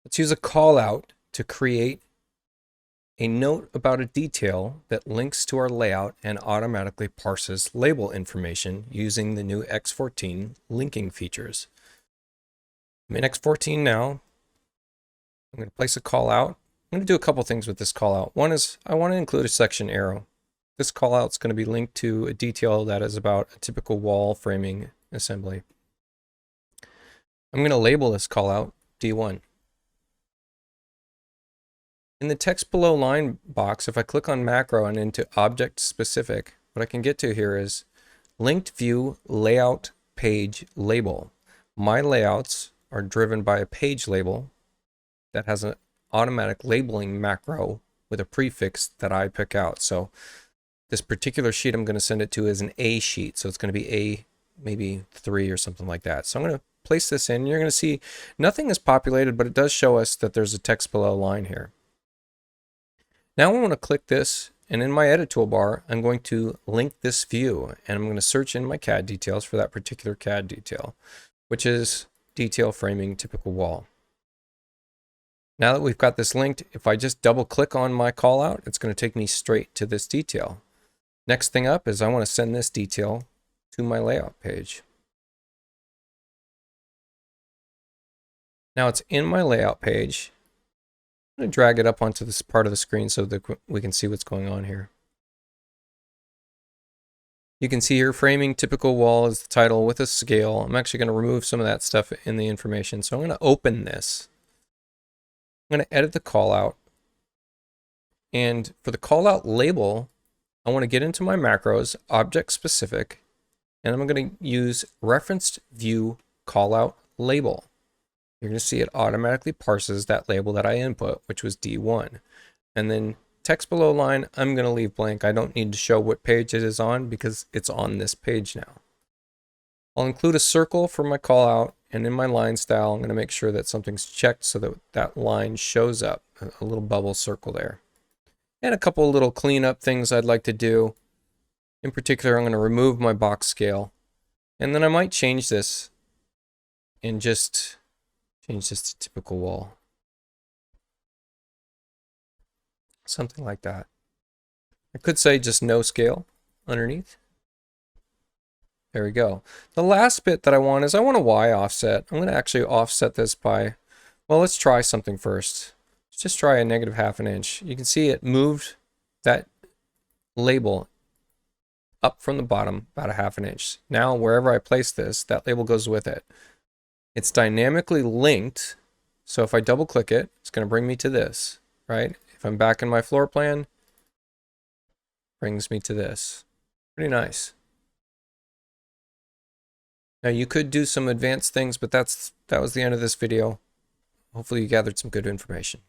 Let's use a call out to create a note about a detail that links to our layout and automatically parses label information using the new X14 linking features. I'm in X14 now. I'm going to place a call out. I'm going to do a couple things with this call out. One is I want to include a section arrow. This call out is going to be linked to a detail that is about a typical wall framing assembly. I'm going to label this call out D1. In the text below line box, if I click on macro and into object specific, what I can get to here is linked view layout page label. My layouts are driven by a page label that has an automatic labeling macro with a prefix that I pick out. So this particular sheet I'm going to send it to is an A sheet. So it's going to be A maybe 3 or something like that. So I'm going to place this in. You're going to see nothing is populated, but it does show us that there's a text below line here. Now I want to click this, and in my edit toolbar, I'm going to link this view, and I'm going to search in my CAD details for that particular CAD detail, which is detail framing typical wall. Now that we've got this linked, if I just double click on my call out, it's going to take me straight to this detail. Next thing up is I want to send this detail to my layout page. Now it's in my layout page. I'm going to drag it up onto this part of the screen so that we can see what's going on here. You can see here, framing typical wall is the title with a scale. I'm actually going to remove some of that stuff in the information. So I'm going to open this. I'm going to edit the call out. And for the call out label, I want to get into my macros, object specific, and I'm going to use referenced view call out label. You're going to see it automatically parses that label that I input, which was D1. And then text below line, I'm going to leave blank. I don't need to show what page it is on because it's on this page now. I'll include a circle for my call out, and in my line style, I'm going to make sure that something's checked so that that line shows up, a little bubble circle there. And a couple of little cleanup things I'd like to do. In particular, I'm going to remove my box scale, and then I might change this and just change this to typical wall. Something like that. I could say just no scale underneath. There we go. The last bit that I want is I want a Y offset. I'm going to actually offset this by, well, let's try something first. Let's just try a -1/2 inch. You can see it moved that label up from the bottom about 1/2 inch. Now, wherever I place this, that label goes with it. It's dynamically linked. So if I double click it, it's going to bring me to this, right? If I'm back in my floor plan, brings me to this. Pretty nice. Now you could do some advanced things, but that was the end of this video. Hopefully you gathered some good information.